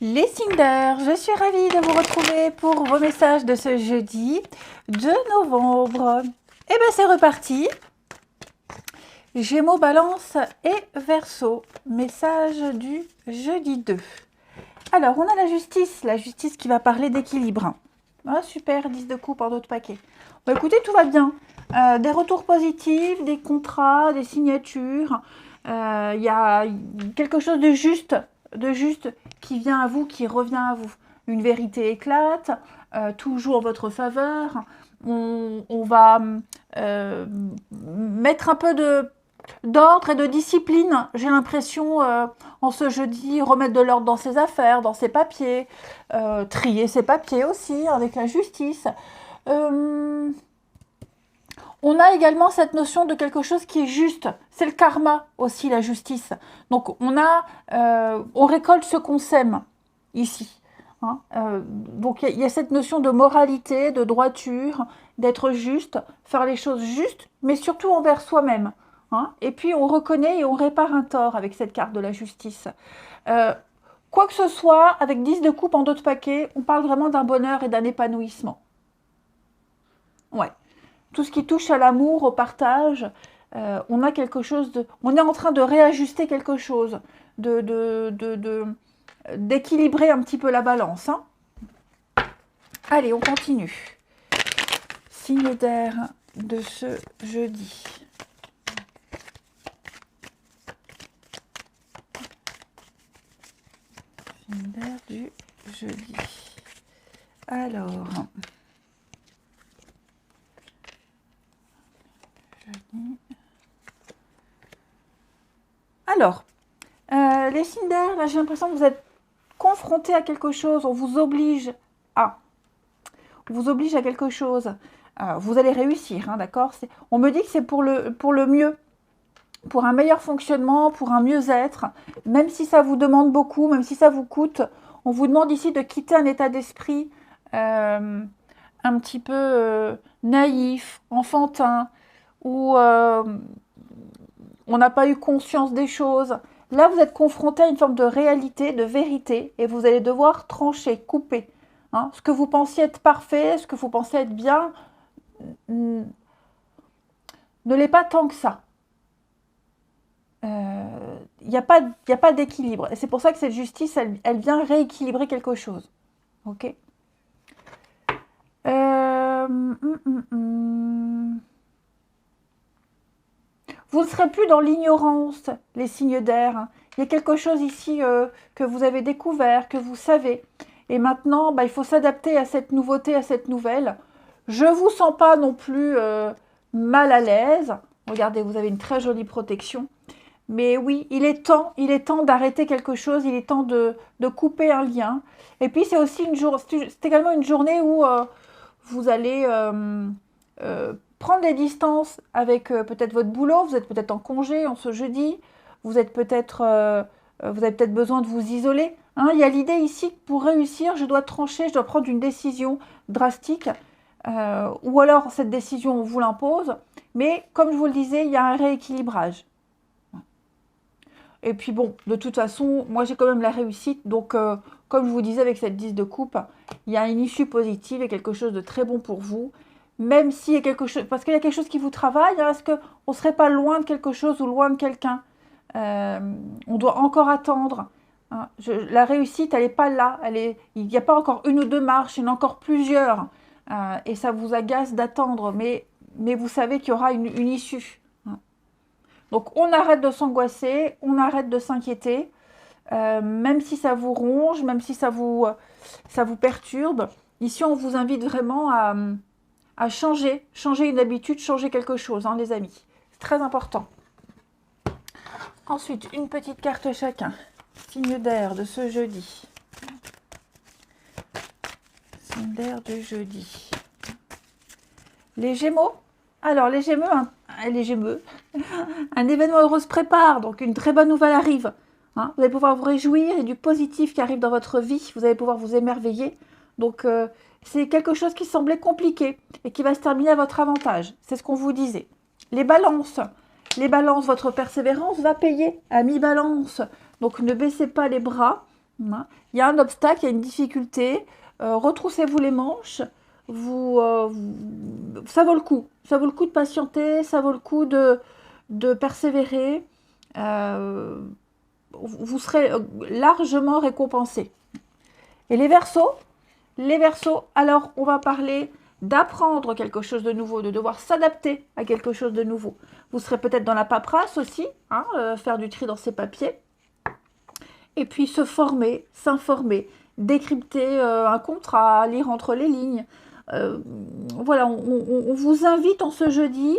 Les signes d'air, je suis ravie de vous retrouver pour vos messages de ce jeudi 2 novembre. Et bien c'est reparti. Gémeaux, Balance et Verseau. Message du jeudi 2. Alors, on a la justice qui va parler d'équilibre. Ah, super, 10 de coupe en d'autres paquets. Bon, écoutez, tout va bien. Des retours positifs, des contrats, des signatures. Il y a quelque chose de juste qui vient à vous, qui revient à vous. Une vérité éclate, toujours en votre faveur. On va mettre un peu d'ordre et de discipline, j'ai l'impression, en ce jeudi, remettre de l'ordre dans ses affaires, dans ses papiers, trier ses papiers aussi avec la justice. On a également cette notion de quelque chose qui est juste. C'est le karma aussi, la justice. Donc on récolte ce qu'on sème ici. Hein. Donc il y a cette notion de moralité, de droiture, d'être juste, faire les choses justes, mais surtout envers soi-même. Hein. Et puis on reconnaît et on répare un tort avec cette carte de la justice. Quoi que ce soit, avec 10 de coupe en d'autres paquets, on parle vraiment d'un bonheur et d'un épanouissement. Ouais. Tout ce qui touche à l'amour, au partage, on a quelque chose de... On est en train de réajuster quelque chose, d'équilibrer un petit peu la balance. Hein. Allez, on continue. Signe d'air de ce jeudi. Signe d'air du jeudi. Alors... Alors, les signes d'air, là j'ai l'impression que vous êtes confrontés à quelque chose, on vous oblige à quelque chose. Vous allez réussir, hein, d'accord. On me dit que c'est pour le mieux, pour un meilleur fonctionnement, pour un mieux-être, même si ça vous demande beaucoup, même si ça vous coûte. On vous demande ici de quitter un état d'esprit un petit peu naïf, enfantin, où on n'a pas eu conscience des choses. Là, vous êtes confronté à une forme de réalité, de vérité, et vous allez devoir trancher, couper. Hein. Ce que vous pensiez être parfait, ce que vous pensez être bien, ne l'est pas tant que ça. Il n'y a pas d'équilibre. Et c'est pour ça que cette justice, elle vient rééquilibrer quelque chose. Ok. Vous ne serez plus dans l'ignorance, les signes d'air. Il y a quelque chose ici que vous avez découvert, que vous savez. Et maintenant, il faut s'adapter à cette nouveauté, à cette nouvelle. Je ne vous sens pas non plus mal à l'aise. Regardez, vous avez une très jolie protection. Mais oui, il est temps d'arrêter quelque chose, il est temps de couper un lien. Et puis, c'est aussi c'est également une journée où vous allez... prendre des distances avec peut-être votre boulot, vous êtes peut-être en congé en ce jeudi, vous avez peut-être besoin de vous isoler. Hein. Il y a l'idée ici que pour réussir, je dois trancher, je dois prendre une décision drastique, ou alors cette décision on vous l'impose, mais comme je vous le disais, il y a un rééquilibrage. Et puis bon, de toute façon, moi j'ai quand même la réussite, donc comme je vous disais avec cette 10 de coupe, il y a une issue positive et quelque chose de très bon pour vous. Même s'il y a quelque chose, parce qu'il y a quelque chose qui vous travaille, hein, est-ce qu'on ne serait pas loin de quelque chose ou loin de quelqu'un? On doit encore attendre. Hein. La réussite, elle n'est pas là. Il n'y a pas encore une ou deux marches, il y en a encore plusieurs. Et ça vous agace d'attendre, mais vous savez qu'il y aura une issue. Hein. Donc on arrête de s'angoisser, on arrête de s'inquiéter, même si ça vous ronge, même si ça vous perturbe. Ici, on vous invite vraiment à changer une habitude, changer quelque chose, hein, les amis. C'est très important. Ensuite, une petite carte chacun. Signe d'air de ce jeudi. Signe d'air du jeudi. Les Gémeaux. Alors, les Gémeaux, un événement heureux se prépare, donc une très bonne nouvelle arrive. Hein. Vous allez pouvoir vous réjouir et du positif qui arrive dans votre vie. Vous allez pouvoir vous émerveiller. Donc, c'est quelque chose qui semblait compliqué et qui va se terminer à votre avantage. C'est ce qu'on vous disait. Les balances, votre persévérance va payer à mi-balance. Donc ne baissez pas les bras. Hein. Il y a un obstacle, il y a une difficulté. Retroussez-vous les manches. Ça vaut le coup. Ça vaut le coup de patienter, ça vaut le coup de persévérer. Vous serez largement récompensé. Et les Verseaux, alors on va parler d'apprendre quelque chose de nouveau, de devoir s'adapter à quelque chose de nouveau. Vous serez peut-être dans la paperasse aussi, hein, faire du tri dans ses papiers. Et puis se former, s'informer, décrypter un contrat, lire entre les lignes. Voilà, on vous invite en ce jeudi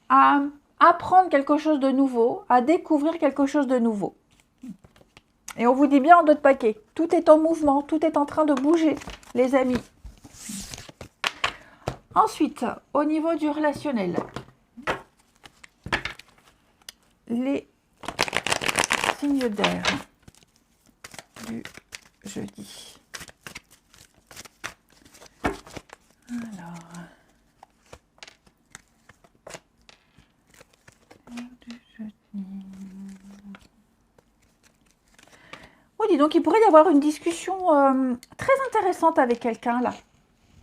à apprendre quelque chose de nouveau, à découvrir quelque chose de nouveau. Et on vous dit bien en 2 de paquet, tout est en mouvement, tout est en train de bouger, les amis. Ensuite, au niveau du relationnel, les signes d'air du jeudi. Alors, du jeudi. Oh, dis donc, il pourrait y avoir une discussion très intéressante avec quelqu'un là.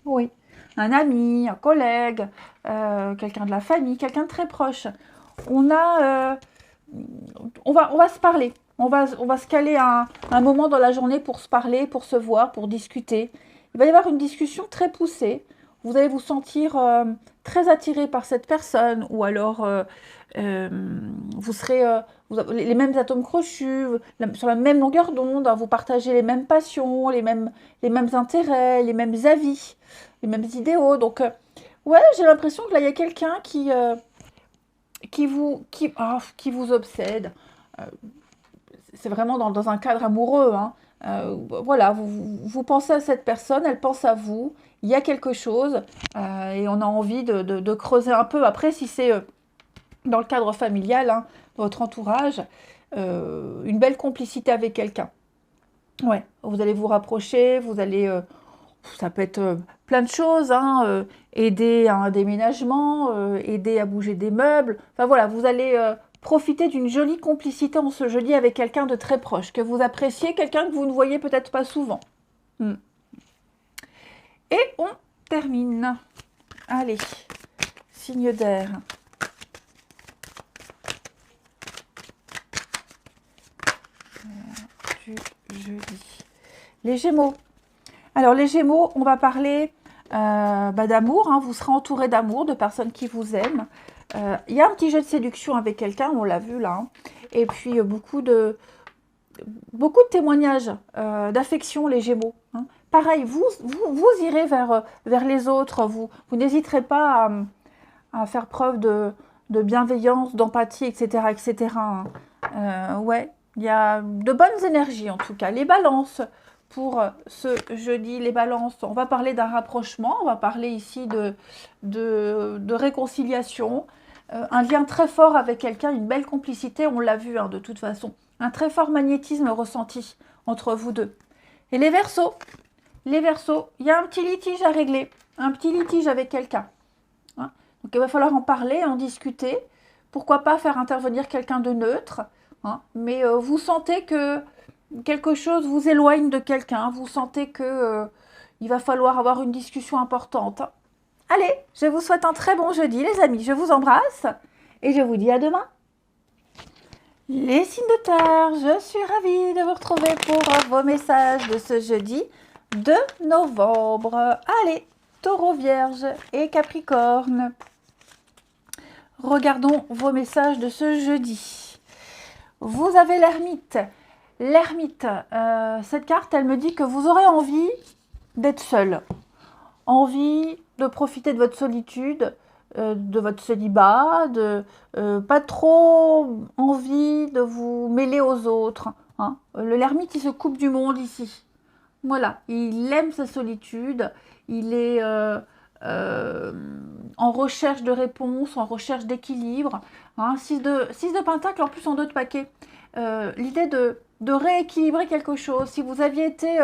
Oui, un ami, un collègue, quelqu'un de la famille, quelqu'un de très proche. On va se parler. On va se caler un moment dans la journée pour se parler, pour se voir, pour discuter. Il va y avoir une discussion très poussée. Vous allez vous sentir très attiré par cette personne, ou alors vous serez les mêmes atomes crochus, sur la même longueur d'onde, hein, vous partagez les mêmes passions, les mêmes intérêts, les mêmes avis, les mêmes idéaux. Donc, ouais, j'ai l'impression que là, il y a quelqu'un qui vous obsède. C'est vraiment dans un cadre amoureux. Hein. Voilà, vous pensez à cette personne, elle pense à vous. Il y a quelque chose et on a envie de creuser un peu. Après, si c'est dans le cadre familial, hein, votre entourage, une belle complicité avec quelqu'un. Ouais, vous allez vous rapprocher, vous allez... ça peut être plein de choses, hein, aider à un déménagement, aider à bouger des meubles. Enfin voilà, vous allez profiter d'une jolie complicité en ce jeudi avec quelqu'un de très proche, que vous appréciez, quelqu'un que vous ne voyez peut-être pas souvent. Et on termine. Allez, signe d'air. Du jeudi. Les Gémeaux. Alors les Gémeaux, on va parler d'amour, hein. Vous serez entouré d'amour, de personnes qui vous aiment. Il y a un petit jeu de séduction avec quelqu'un, on l'a vu là. Hein. Et puis beaucoup de témoignages d'affection, les Gémeaux. Hein. Pareil, vous irez vers les autres, vous n'hésiterez pas à faire preuve de bienveillance, d'empathie, etc. etc. Hein. Ouais, il y a de bonnes énergies en tout cas. Les balances. Pour ce jeudi, les balances, on va parler d'un rapprochement, on va parler ici de réconciliation, un lien très fort avec quelqu'un, une belle complicité, on l'a vu hein, de toute façon, un très fort magnétisme ressenti entre vous deux. Et les Verseaux, il y a un petit litige à régler, un petit litige avec quelqu'un. Hein. Donc il va falloir en parler, en discuter, pourquoi pas faire intervenir quelqu'un de neutre, hein, mais vous sentez que quelque chose vous éloigne de quelqu'un, vous sentez que il va falloir avoir une discussion importante. Allez, je vous souhaite un très bon jeudi les amis, je vous embrasse et je vous dis à demain. Les signes de terre, je suis ravie de vous retrouver pour vos messages de ce jeudi 2 novembre. Allez, Taureau, Vierge et Capricorne. Regardons vos messages de ce jeudi. Vous avez l'ermite. L'ermite, cette carte, elle me dit que vous aurez envie d'être seul. Envie de profiter de votre solitude, de votre célibat, pas trop envie de vous mêler aux autres. Hein. L'ermite, il se coupe du monde ici. Voilà, il aime sa solitude, il est en recherche de réponse, en recherche d'équilibre. Hein. 6 de pentacle, en plus en 2 de paquet. L'idée de rééquilibrer quelque chose. Si vous aviez été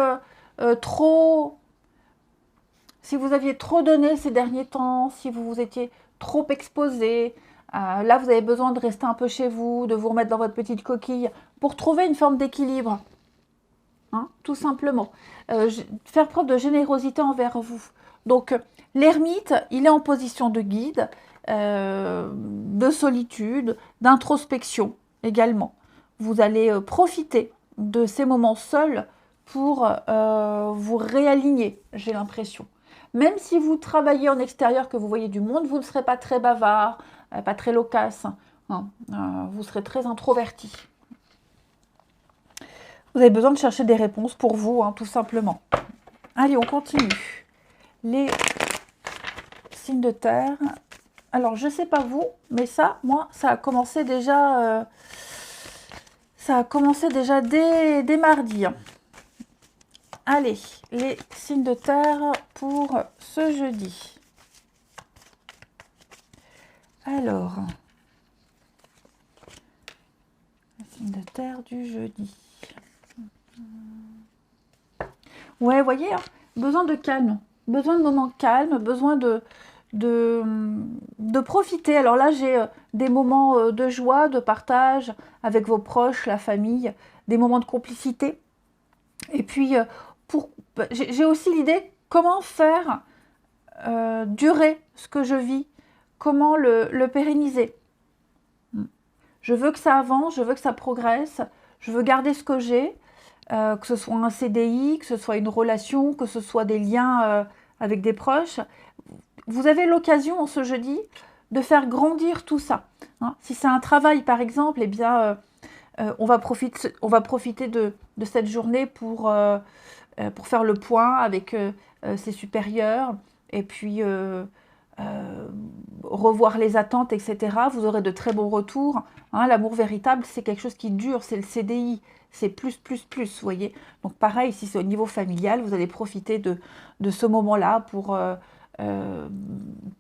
si vous aviez trop donné ces derniers temps, si vous vous étiez trop exposé, là vous avez besoin de rester un peu chez vous, de vous remettre dans votre petite coquille pour trouver une forme d'équilibre. hein, tout simplement. Faire preuve de générosité envers vous. Donc, l'ermite, il est en position de guide, de solitude, d'introspection également. Vous allez profiter de ces moments seuls pour vous réaligner, j'ai l'impression. Même si vous travaillez en extérieur, que vous voyez du monde, vous ne serez pas très bavard, pas très loquace. Hein, vous serez très introverti. Vous avez besoin de chercher des réponses pour vous, hein, tout simplement. Allez, on continue. Les signes de terre. Alors, je ne sais pas vous, mais ça, moi, ça a commencé déjà... dès mardi. Hein. Allez, les signes de terre pour ce jeudi. Alors, les signes de terre du jeudi. Ouais, vous voyez, hein, besoin de calme, besoin de moments calmes, besoin de profiter. Alors là, j'ai des moments de joie, de partage avec vos proches, la famille, des moments de complicité. Et puis, j'ai aussi l'idée, comment faire durer ce que je vis, comment le pérenniser. Je veux que ça avance, je veux que ça progresse, je veux garder ce que j'ai, que ce soit un CDI, que ce soit une relation, que ce soit des liens avec des proches. Vous avez l'occasion, en ce jeudi, de faire grandir tout ça. Hein. Si c'est un travail, par exemple, eh bien, on va profiter de cette journée pour faire le point avec ses supérieurs et puis revoir les attentes, etc. Vous aurez de très bons retours. Hein. L'amour véritable, c'est quelque chose qui dure, c'est le CDI. C'est plus, vous voyez. Donc pareil, si c'est au niveau familial, vous allez profiter de ce moment-là pour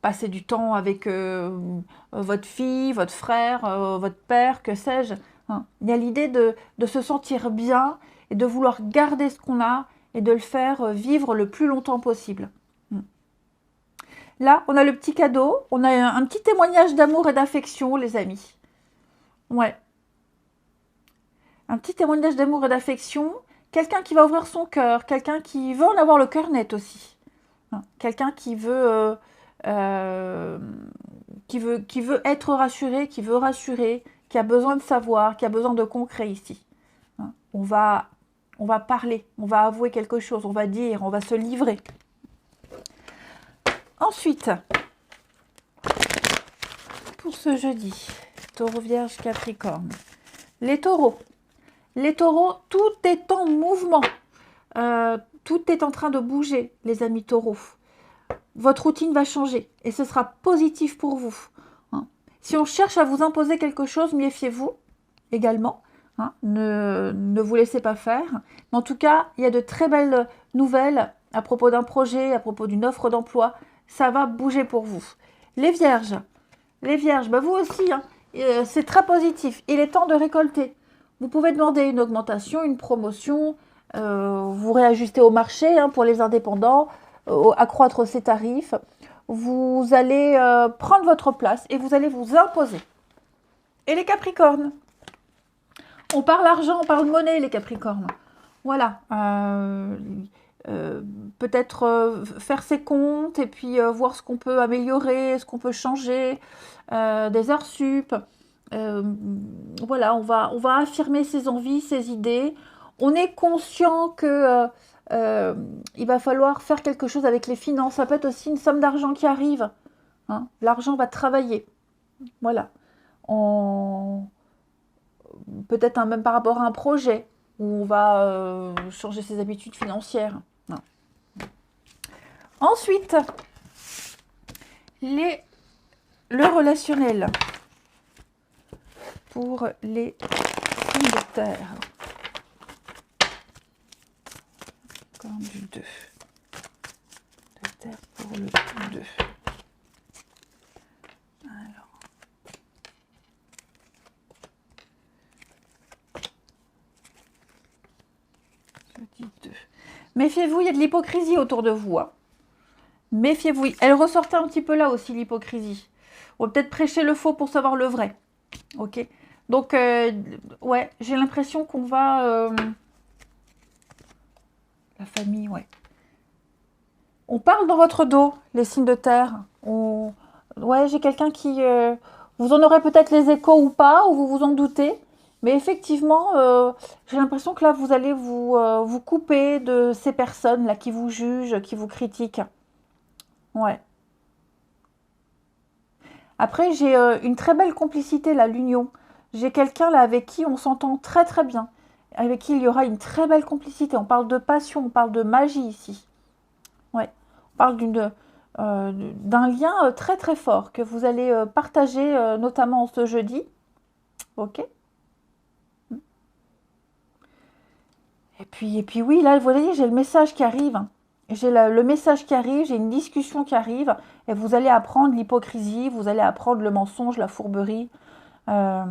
passer du temps avec votre fille, votre frère, votre père, que sais-je. Hein. Il y a l'idée de se sentir bien et de vouloir garder ce qu'on a et de le faire vivre le plus longtemps possible. Là, on a le petit cadeau, on a un petit témoignage d'amour et d'affection, les amis. Ouais. Un petit témoignage d'amour et d'affection, quelqu'un qui va ouvrir son cœur, quelqu'un qui veut en avoir le cœur net aussi. Quelqu'un qui veut être rassuré, qui veut rassurer, qui a besoin de savoir, qui a besoin de concret ici. On va parler, on va avouer quelque chose, on va dire, on va se livrer. Ensuite, pour ce jeudi, Taureau, Vierge, Capricorne, les taureaux. Les taureaux, tout est en mouvement. Tout est en train de bouger, les amis taureaux. Votre routine va changer et ce sera positif pour vous. Hein. Si on cherche à vous imposer quelque chose, méfiez-vous également. Hein. Ne vous laissez pas faire. Mais en tout cas, il y a de très belles nouvelles à propos d'un projet, à propos d'une offre d'emploi. Ça va bouger pour vous. Les vierges, bah vous aussi, hein, c'est très positif. Il est temps de récolter. Vous pouvez demander une augmentation, une promotion, vous réajuster au marché hein, pour les indépendants, accroître ses tarifs. Vous allez prendre votre place et vous allez vous imposer. Et les capricornes, on parle argent, on parle monnaie, les capricornes. Voilà. Peut-être faire ses comptes et puis voir ce qu'on peut améliorer, ce qu'on peut changer, des heures sup. Voilà, on va affirmer ses envies, ses idées. On est conscient que il va falloir faire quelque chose avec les finances. Ça peut être aussi une somme d'argent qui arrive. Hein. L'argent va travailler. Voilà. Peut-être même par rapport à un projet où on va changer ses habitudes financières. Non. Ensuite, le relationnel pour les signes de terre. Encore du 2. De terre pour le 2. Alors. Je dis 2. Méfiez-vous, il y a de l'hypocrisie autour de vous. Hein. Méfiez-vous. Elle ressortait un petit peu là aussi, l'hypocrisie. On va peut-être prêcher le faux pour savoir le vrai. Ok. Donc, ouais, j'ai l'impression qu'on va La famille, ouais. On parle dans votre dos, les signes de terre. Ouais, j'ai quelqu'un qui... vous en aurez peut-être les échos ou pas, ou vous vous en doutez. Mais effectivement, j'ai l'impression que là, vous allez vous couper de ces personnes-là qui vous jugent, qui vous critiquent. Ouais. Après, j'ai une très belle complicité, là, l'union. J'ai quelqu'un là avec qui on s'entend très très bien. Avec qui il y aura une très belle complicité. On parle de passion, on parle de magie ici. Ouais. On parle d'un lien très très fort que vous allez partager notamment ce jeudi. Ok. Et puis oui, là, vous voyez, j'ai le message qui arrive. J'ai le message qui arrive, j'ai une discussion qui arrive, et vous allez apprendre l'hypocrisie, vous allez apprendre le mensonge, la fourberie, euh,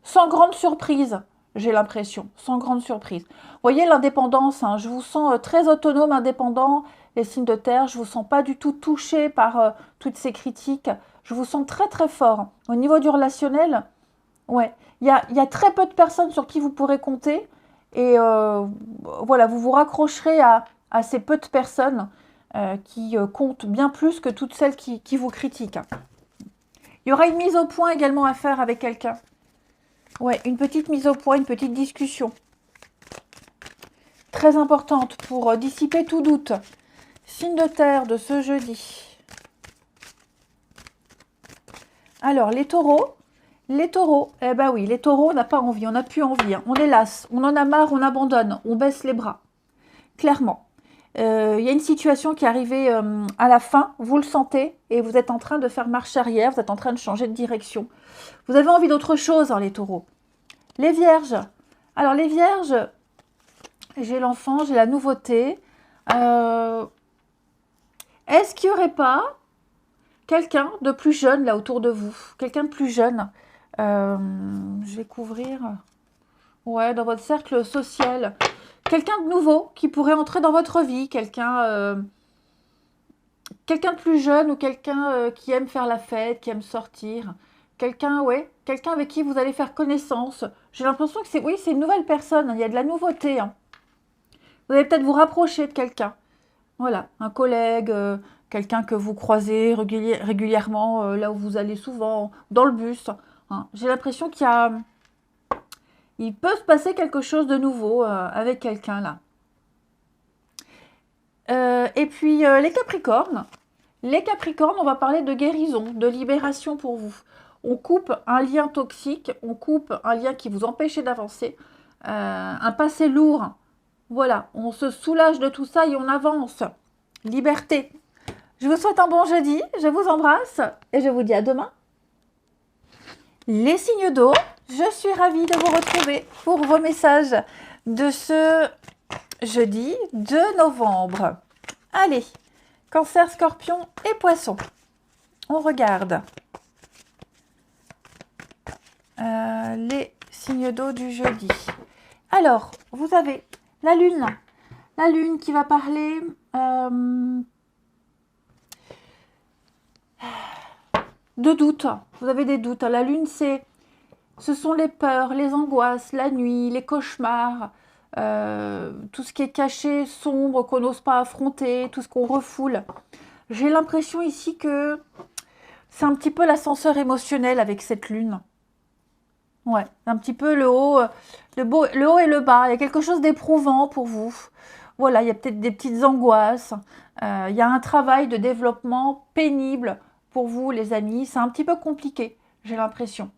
sans grande surprise, j'ai l'impression, sans grande surprise. Vous voyez l'indépendance, hein, je vous sens très autonome, indépendant, les signes de terre, je ne vous sens pas du tout touché par toutes ces critiques, je vous sens très très fort. Au niveau du relationnel, ouais, il y a très peu de personnes sur qui vous pourrez compter, et voilà, vous vous raccrocherez à ces peu de personnes qui comptent bien plus que toutes celles qui vous critiquent. Il y aura une mise au point également à faire avec quelqu'un. Ouais, une petite mise au point, une petite discussion. Très importante pour dissiper tout doute. Signe de terre de ce jeudi. Alors, les taureaux. Les taureaux, eh ben oui, les taureaux, on n'a pas envie, on n'a plus envie. Hein. On est las, on en a marre, on abandonne, on baisse les bras. Clairement. Il y a une situation qui est arrivée à la fin, vous le sentez, et vous êtes en train de faire marche arrière, vous êtes en train de changer de direction. Vous avez envie d'autre chose, hein, les taureaux. Les vierges. Alors, les vierges, j'ai l'enfant, j'ai la nouveauté. Est-ce qu'il n'y aurait pas quelqu'un de plus jeune là autour de vous? Quelqu'un de plus jeune. Je vais couvrir. Ouais, dans votre cercle social. Quelqu'un de nouveau qui pourrait entrer dans votre vie. Quelqu'un de plus jeune ou quelqu'un qui aime faire la fête, qui aime sortir. Quelqu'un, ouais, quelqu'un avec qui vous allez faire connaissance. J'ai l'impression que c'est une nouvelle personne. Il y a de la nouveauté. Hein. Vous allez peut-être vous rapprocher de quelqu'un. Voilà, un collègue, quelqu'un que vous croisez régulièrement, là où vous allez souvent, dans le bus. Hein. J'ai l'impression il peut se passer quelque chose de nouveau avec quelqu'un là. Et puis les Capricornes. Les Capricornes, on va parler de guérison, de libération pour vous. On coupe un lien toxique, on coupe un lien qui vous empêchait d'avancer, un passé lourd. Voilà, on se soulage de tout ça et on avance. Liberté. Je vous souhaite un bon jeudi, je vous embrasse et je vous dis à demain. Les signes d'eau, je suis ravie de vous retrouver pour vos messages de ce jeudi 2 novembre. Allez, Cancer, Scorpion et Poisson. On regarde les signes d'eau du jeudi. Alors, vous avez la Lune. La Lune qui va parler de doutes. Vous avez des doutes. La Lune, ce sont les peurs, les angoisses, la nuit, les cauchemars, tout ce qui est caché, sombre, qu'on n'ose pas affronter, tout ce qu'on refoule. J'ai l'impression ici que c'est un petit peu l'ascenseur émotionnel avec cette Lune. Ouais, un petit peu le haut, le haut et le bas. Il y a quelque chose d'éprouvant pour vous. Voilà, il y a peut-être des petites angoisses. Il y a un travail de développement pénible pour vous, les amis. C'est un petit peu compliqué, j'ai l'impression.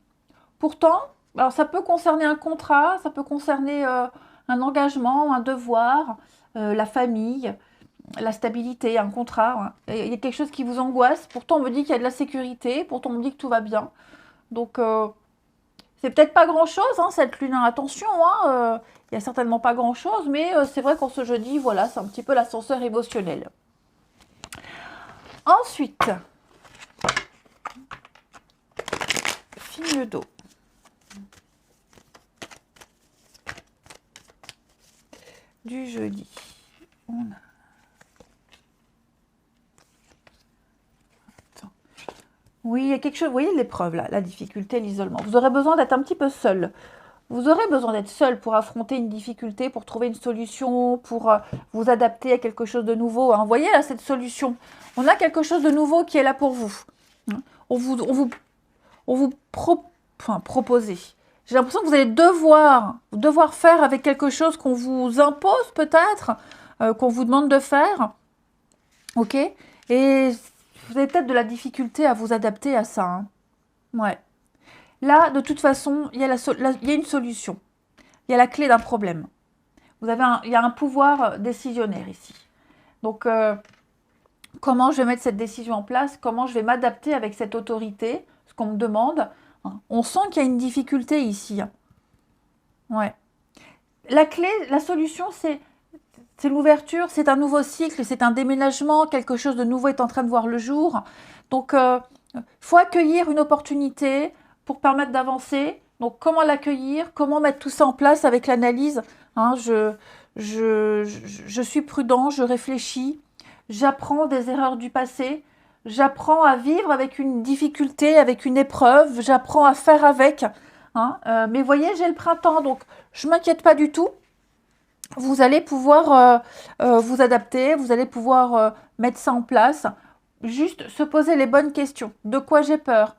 Pourtant, alors ça peut concerner un contrat, ça peut concerner un engagement, un devoir, la famille, la stabilité, un contrat. Hein. Il y a quelque chose qui vous angoisse. Pourtant, on me dit qu'il y a de la sécurité. Pourtant, on me dit que tout va bien. Donc, c'est peut-être pas grand-chose, hein, cette lune. Attention, hein, il n'y a certainement pas grand-chose, mais c'est vrai qu'en ce jeudi, voilà, c'est un petit peu l'ascenseur émotionnel. Ensuite, signe d'eau. Du jeudi. On a... Oui, il y a quelque chose, vous voyez l'épreuve là, la difficulté, l'isolement. Vous aurez besoin d'être un petit peu seul Vous aurez besoin d'être seul pour affronter une difficulté, pour trouver une solution, pour vous adapter à quelque chose de nouveau. Hein. Vous voyez là, cette solution, on a quelque chose de nouveau qui est là pour vous. Hein. On vous proposer. J'ai l'impression que vous allez devoir faire avec quelque chose qu'on vous impose peut-être, qu'on vous demande de faire. Ok? Et vous avez peut-être de la difficulté à vous adapter à ça. Hein. Ouais. Là, de toute façon, il y a une solution. Il y a la clé d'un problème. Il y a un pouvoir décisionnaire ici. Donc, comment je vais mettre cette décision en place? Comment je vais m'adapter avec cette autorité? Ce qu'on me demande. Hein. On sent qu'il y a une difficulté ici. Hein. Ouais. La clé, la solution, c'est l'ouverture, c'est un nouveau cycle, c'est un déménagement, quelque chose de nouveau est en train de voir le jour. Donc, il faut accueillir une opportunité pour permettre d'avancer. Donc, comment l'accueillir? Comment mettre tout ça en place avec l'analyse? Hein, je suis prudent, je réfléchis, j'apprends des erreurs du passé, j'apprends à vivre avec une difficulté, avec une épreuve, j'apprends à faire avec. Hein, mais voyez, j'ai le printemps, donc je ne m'inquiète pas du tout. Vous allez pouvoir vous adapter, vous allez pouvoir mettre ça en place. Juste se poser les bonnes questions. De quoi j'ai peur?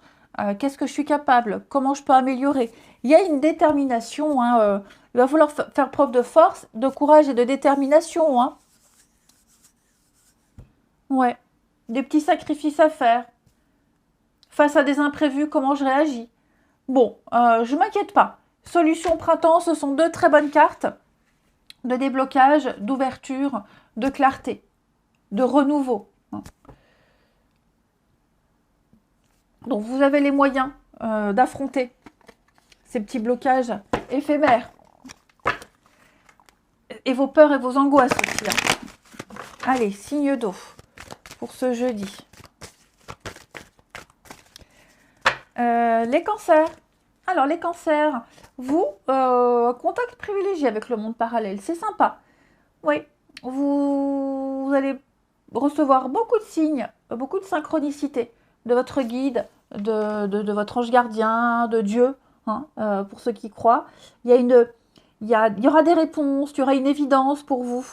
Qu'est-ce que je suis capable? Comment je peux améliorer? Il y a une détermination. Hein, il va falloir faire preuve de force, de courage et de détermination. Hein. Ouais. Des petits sacrifices à faire. Face à des imprévus, comment je réagis? Bon, je ne m'inquiète pas. Solution printemps, ce sont deux très bonnes cartes de déblocage, d'ouverture, de clarté, de renouveau. Donc vous avez les moyens d'affronter ces petits blocages éphémères et vos peurs et vos angoisses aussi. Hein. Allez, signe d'eau pour ce jeudi. Les cancers. Alors les cancers, vous, contact privilégié avec le monde parallèle, c'est sympa. Oui, vous allez recevoir beaucoup de signes, beaucoup de synchronicité de votre guide, de votre ange gardien, de Dieu, hein, pour ceux qui croient. Il y aura des réponses, il y aura une évidence pour vous.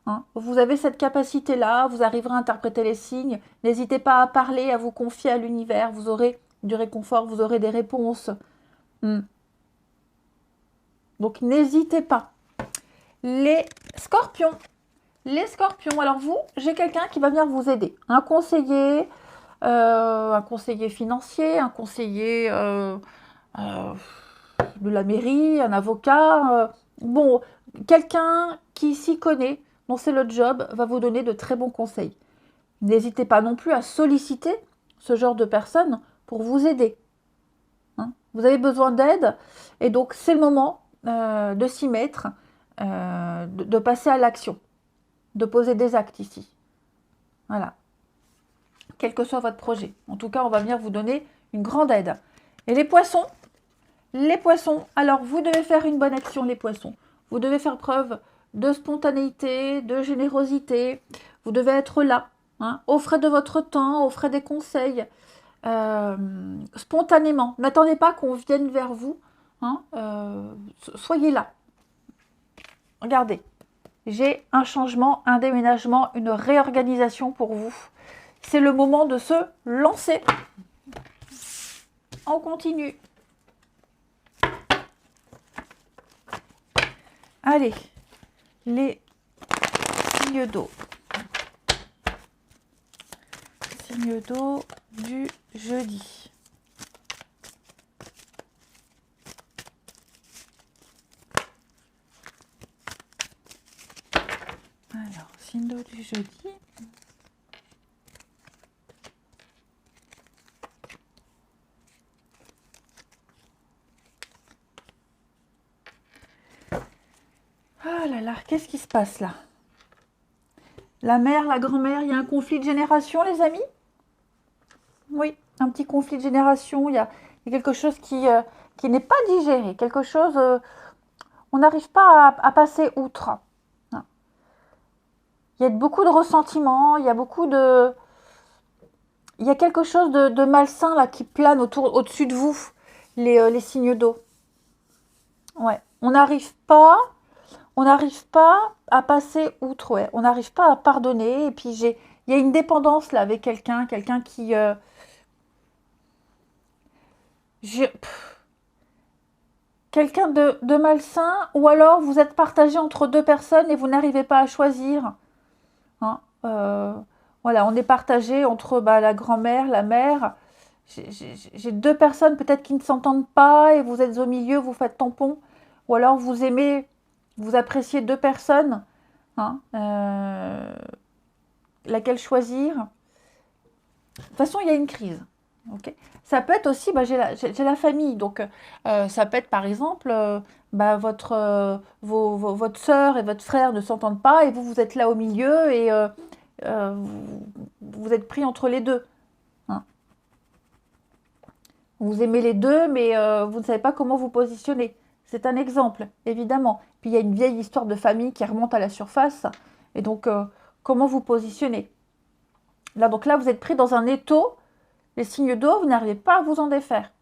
Hein. Vous avez cette capacité-là, vous arriverez à interpréter les signes. N'hésitez pas à parler, à vous confier à l'univers, vous aurez du réconfort, vous aurez des réponses. Donc n'hésitez pas. Les scorpions. Les scorpions, alors vous, j'ai quelqu'un qui va venir vous aider. Un conseiller financier, un conseiller de la mairie, un avocat. Bon, quelqu'un qui s'y connaît, dont c'est le job, va vous donner de très bons conseils. N'hésitez pas non plus à solliciter ce genre de personnes pour vous aider. Hein, vous avez besoin d'aide et donc c'est le moment de s'y mettre, de passer à l'action, de poser des actes ici. Voilà. Quel que soit votre projet. En tout cas, on va venir vous donner une grande aide. Et les poissons, alors vous devez faire une bonne action, les poissons. Vous devez faire preuve de spontanéité, de générosité. Vous devez être là. Hein, aux frais de votre temps, aux frais des conseils. Spontanément. N'attendez pas qu'on vienne vers vous. Hein, soyez là. Regardez. J'ai un changement, un déménagement, une réorganisation pour vous. C'est le moment de se lancer. On continue. Allez, les signes d'eau. Signes d'eau du jeudi. Alors, signe d'eau du jeudi. Ah là là, qu'est-ce qui se passe là? La mère, la grand-mère, il y a un conflit de génération, les amis? Oui, un petit conflit de génération. Il y a quelque chose qui n'est pas digéré. Quelque chose, on n'arrive pas à passer outre. Non. Il y a beaucoup de ressentiments, il y a quelque chose de malsain là qui plane au-dessus de vous, les signes d'eau. Ouais, on n'arrive pas à passer outre, ouais. On n'arrive pas à pardonner. Et puis il y a une dépendance là avec quelqu'un qui, quelqu'un de malsain, ou alors vous êtes partagé entre deux personnes et vous n'arrivez pas à choisir. Hein. Voilà, on est partagé entre la grand-mère, la mère. J'ai deux personnes peut-être qui ne s'entendent pas et vous êtes au milieu, vous faites tampon. Ou alors vous aimez, vous appréciez deux personnes. Hein, laquelle choisir? De toute façon, il y a une crise. Okay. Ça peut être aussi, j'ai la famille, donc ça peut être par exemple, votre sœur et votre frère ne s'entendent pas et vous êtes là au milieu et vous êtes pris entre les deux. Hein. Vous aimez les deux, mais vous ne savez pas comment vous positionner. C'est un exemple, évidemment. Puis il y a une vieille histoire de famille qui remonte à la surface. Et donc, comment vous positionnez? Là, donc là, vous êtes pris dans un étau. Les signes d'eau, vous n'arrivez pas à vous en défaire.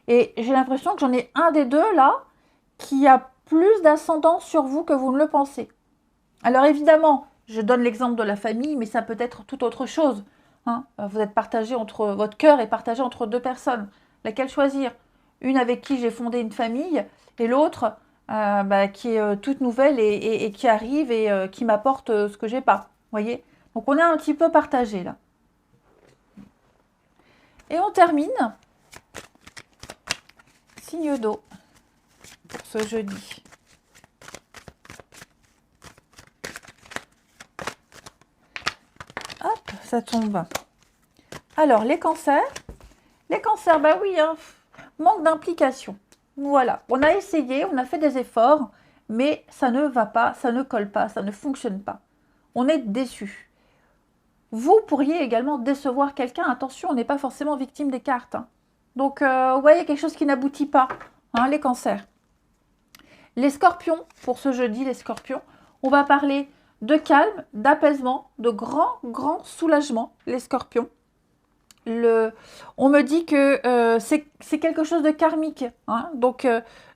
Et j'ai l'impression que j'en ai un des deux, là, qui a plus d'ascendance sur vous que vous ne le pensez. Alors évidemment, je donne l'exemple de la famille, mais ça peut être tout autre chose. Hein. Vous êtes partagé entre, votre cœur est partagé entre deux personnes. Laquelle choisir? Une avec qui j'ai fondé une famille et l'autre qui est toute nouvelle et qui arrive et qui m'apporte ce que j'ai pas. Voyez? Donc on est un petit peu partagé là. Et on termine. Signe d'eau pour ce jeudi. Hop, ça tombe. Alors, les cancers. Les cancers, bah oui, hein, manque d'implication. Voilà, on a essayé, on a fait des efforts, mais ça ne va pas, ça ne colle pas, ça ne fonctionne pas. On est déçu. Vous pourriez également décevoir quelqu'un. Attention, on n'est pas forcément victime des cartes. Hein. Donc, vous voyez, quelque chose qui n'aboutit pas. Hein, les cancers. Les scorpions, pour ce jeudi, les scorpions, on va parler de calme, d'apaisement, de grand soulagement, les scorpions. On me dit que c'est quelque chose de karmique. Hein, donc,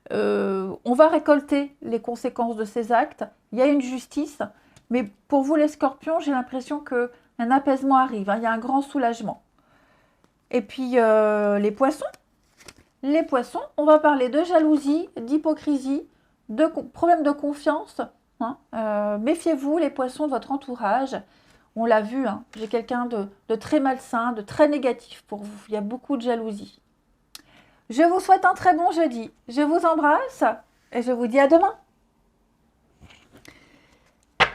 on va récolter les conséquences de ces actes. Il y a une justice. Mais pour vous, les scorpions, j'ai l'impression qu'un apaisement arrive. Hein, il y a un grand soulagement. Et puis, les poissons. Les poissons, on va parler de jalousie, d'hypocrisie, de problèmes de confiance. Hein. Méfiez-vous, les poissons, de votre entourage. On l'a vu, hein, j'ai quelqu'un de très malsain, de très négatif pour vous. Il y a beaucoup de jalousie. Je vous souhaite un très bon jeudi. Je vous embrasse et je vous dis à demain.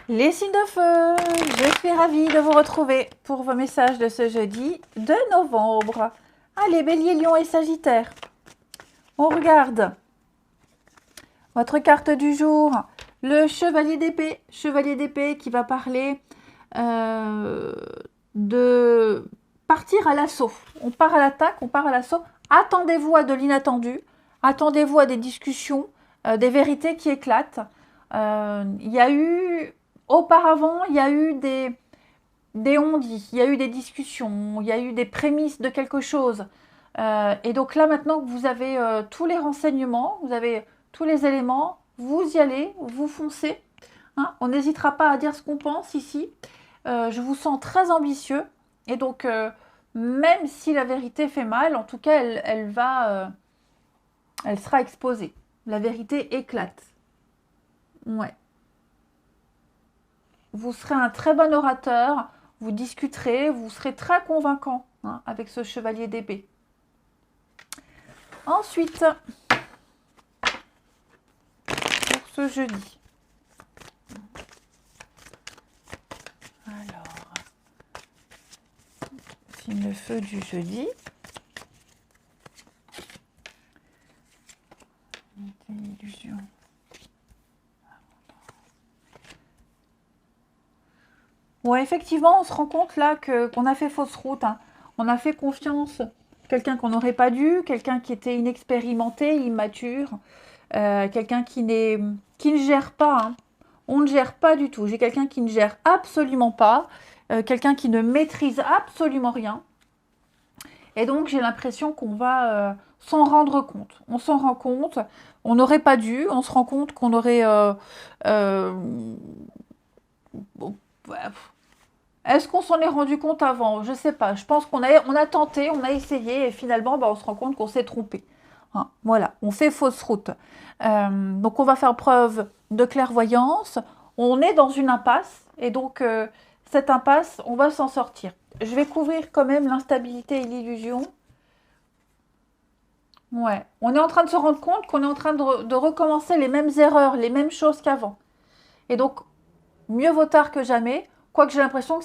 Les signes de feu, je suis ravie de vous retrouver pour vos messages de ce jeudi de novembre. Allez, Bélier, Lion et Sagittaire. On regarde votre carte du jour, le Chevalier d'épée. Chevalier d'épée qui va parler de partir à l'assaut. On part à l'attaque, on part à l'assaut. Attendez-vous à de l'inattendu. Attendez-vous à des discussions, des vérités qui éclatent. Il y a eu, auparavant, il y a eu des on-dit, il y a eu des discussions, il y a eu des prémices de quelque chose. Et donc là, maintenant que vous avez tous les renseignements, vous avez tous les éléments, vous y allez, vous foncez. Hein, on n'hésitera pas à dire ce qu'on pense ici. Je vous sens très ambitieux. Et donc, même si la vérité fait mal, en tout cas, elle sera exposée. La vérité éclate. Ouais. Vous serez un très bon orateur, vous discuterez, vous serez très convaincant hein, avec ce chevalier d'épée. Ensuite, pour ce jeudi. Alors, signe de feu du jeudi. Une illusion. Bon, effectivement, on se rend compte là qu'on a fait fausse route. Hein. On a fait confiance. Quelqu'un qu'on n'aurait pas dû, quelqu'un qui était inexpérimenté, immature, quelqu'un qui ne gère pas. Hein. On ne gère pas du tout. J'ai quelqu'un qui ne gère absolument pas, quelqu'un qui ne maîtrise absolument rien. Et donc, j'ai l'impression qu'on va s'en rendre compte. On s'en rend compte, on n'aurait pas dû, on se rend compte qu'on aurait... est-ce qu'on s'en est rendu compte avant? Je ne sais pas. Je pense qu'on a tenté, on a essayé et finalement, on se rend compte qu'on s'est trompé. Hein, voilà, on fait fausse route. Donc, on va faire preuve de clairvoyance. On est dans une impasse et donc, cette impasse, on va s'en sortir. Je vais couvrir quand même l'instabilité et l'illusion. Ouais, on est en train de se rendre compte qu'on est en train de recommencer les mêmes erreurs, les mêmes choses qu'avant. Et donc, mieux vaut tard que jamais. Quoique j'ai l'impression que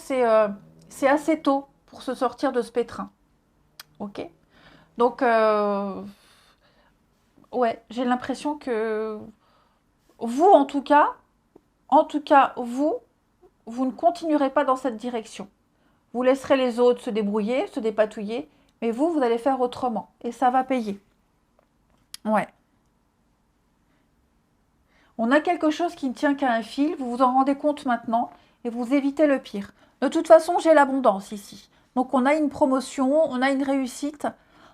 c'est assez tôt pour se sortir de ce pétrin. Ok. Donc, ouais, j'ai l'impression que vous, en tout cas, vous ne continuerez pas dans cette direction. Vous laisserez les autres se débrouiller, se dépatouiller, mais vous allez faire autrement. Et ça va payer. Ouais. On a quelque chose qui ne tient qu'à un fil, vous vous en rendez compte maintenant et vous évitez le pire. De toute façon, j'ai l'abondance ici. Donc on a une promotion, on a une réussite,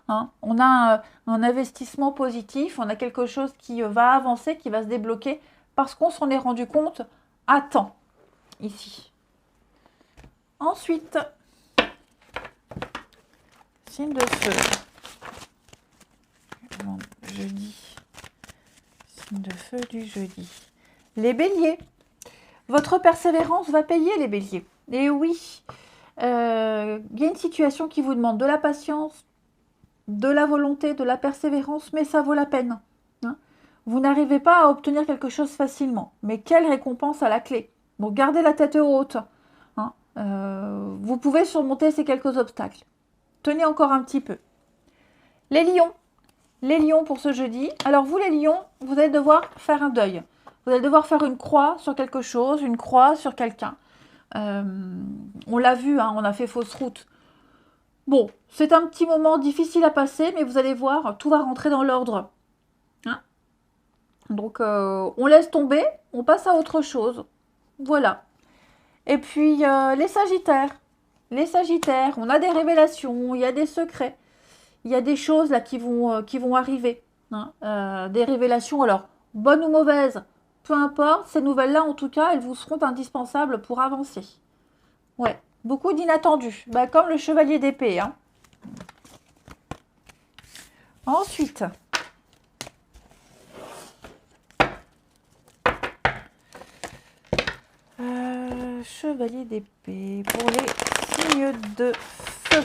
hein, on a un investissement positif, on a quelque chose qui va avancer, qui va se débloquer parce qu'on s'en est rendu compte à temps ici. Ensuite, signe de feu. Jeudi. Signe de feu du jeudi. Les béliers. Votre persévérance va payer, les béliers. Et oui, il y a une situation qui vous demande de la patience, de la volonté, de la persévérance, mais ça vaut la peine. Hein. Vous n'arrivez pas à obtenir quelque chose facilement, mais quelle récompense à la clé. Donc gardez la tête haute. Hein. Vous pouvez surmonter ces quelques obstacles. Tenez encore un petit peu. Les lions. Les lions pour ce jeudi. Alors vous les lions, vous allez devoir faire un deuil. Vous allez devoir faire une croix sur quelque chose, une croix sur quelqu'un. On l'a vu, hein, on a fait fausse route. Bon, c'est un petit moment difficile à passer, mais vous allez voir, tout va rentrer dans l'ordre. Hein. Donc, on laisse tomber, on passe à autre chose. Voilà. Et puis, les sagittaires. Les sagittaires, on a des révélations, il y a des secrets. Il y a des choses là qui vont arriver. Hein. Des révélations, alors, bonnes ou mauvaises, peu importe, ces nouvelles-là, en tout cas, elles vous seront indispensables pour avancer. Ouais, beaucoup d'inattendus, comme le chevalier d'épée. Hein. Ensuite, chevalier d'épée pour les signes de feu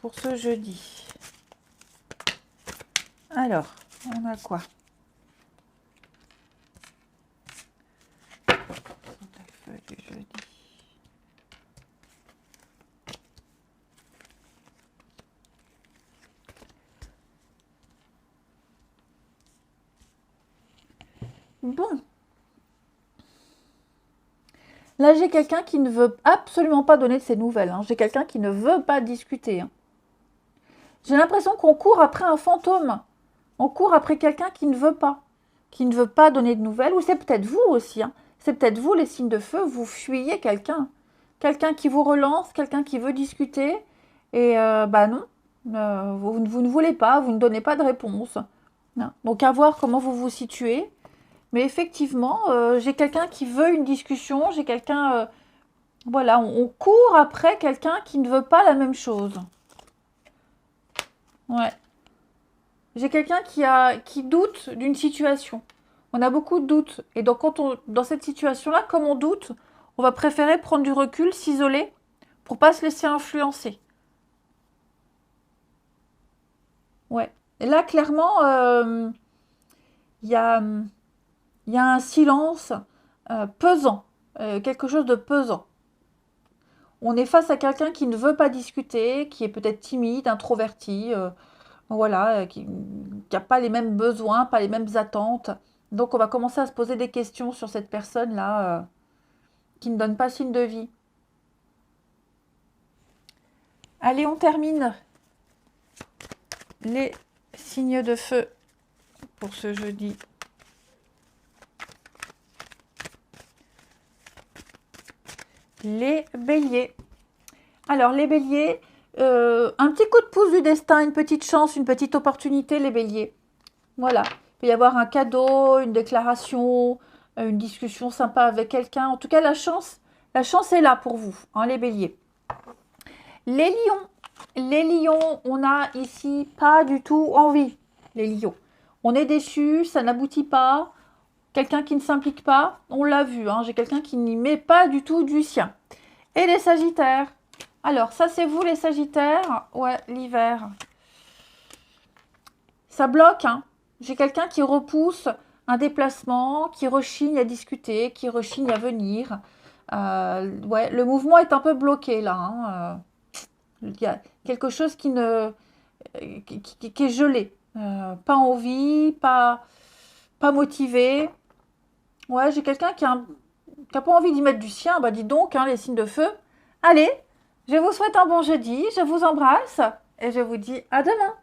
pour ce jeudi. Alors, on a quoi? Du jeudi. Bon. Là, j'ai quelqu'un qui ne veut absolument pas donner de ses nouvelles. Hein. J'ai quelqu'un qui ne veut pas discuter. Hein. J'ai l'impression qu'on court après un fantôme. On court après quelqu'un qui ne veut pas donner de nouvelles. Ou c'est peut-être vous aussi. Hein. C'est peut-être vous, les signes de feu, vous fuyez quelqu'un. Quelqu'un qui vous relance, quelqu'un qui veut discuter. Et non, vous ne voulez pas, vous ne donnez pas de réponse. Non. Donc à voir comment vous vous situez. Mais effectivement, j'ai quelqu'un qui veut une discussion, j'ai quelqu'un... voilà, on court après quelqu'un qui ne veut pas la même chose. Ouais. J'ai quelqu'un qui doute d'une situation. On a beaucoup de doutes. Et donc, dans cette situation-là, comme on doute, on va préférer prendre du recul, s'isoler, pour ne pas se laisser influencer. Ouais. Et là, clairement, il y a un silence pesant, quelque chose de pesant. On est face à quelqu'un qui ne veut pas discuter, qui est peut-être timide, introverti, voilà, qui n'a pas les mêmes besoins, pas les mêmes attentes. Donc on va commencer à se poser des questions sur cette personne-là qui ne donne pas signe de vie. Allez, on termine les signes de feu pour ce jeudi. Les béliers. Alors, les béliers, Un petit coup de pouce du destin, une petite chance, une petite opportunité, les béliers. Voilà. Il peut y avoir un cadeau, une déclaration, une discussion sympa avec quelqu'un. En tout cas, la chance est là pour vous, hein, les béliers. Les lions, on a ici pas du tout envie, les lions. On est déçus, ça n'aboutit pas. Quelqu'un qui ne s'implique pas, on l'a vu, hein, j'ai quelqu'un qui n'y met pas du tout du sien. Et les sagittaires. Alors, ça c'est vous les sagittaires. Ouais, l'hiver. Ça bloque, hein. J'ai quelqu'un qui repousse un déplacement, qui rechigne à discuter, qui rechigne à venir. Ouais, le mouvement est un peu bloqué là, hein. Il y a quelque chose qui est gelé. Pas envie, pas motivé. Ouais, j'ai quelqu'un qui a pas envie d'y mettre du sien. Bah dis donc, hein, les signes de feu. Allez, je vous souhaite un bon jeudi, je vous embrasse et je vous dis à demain.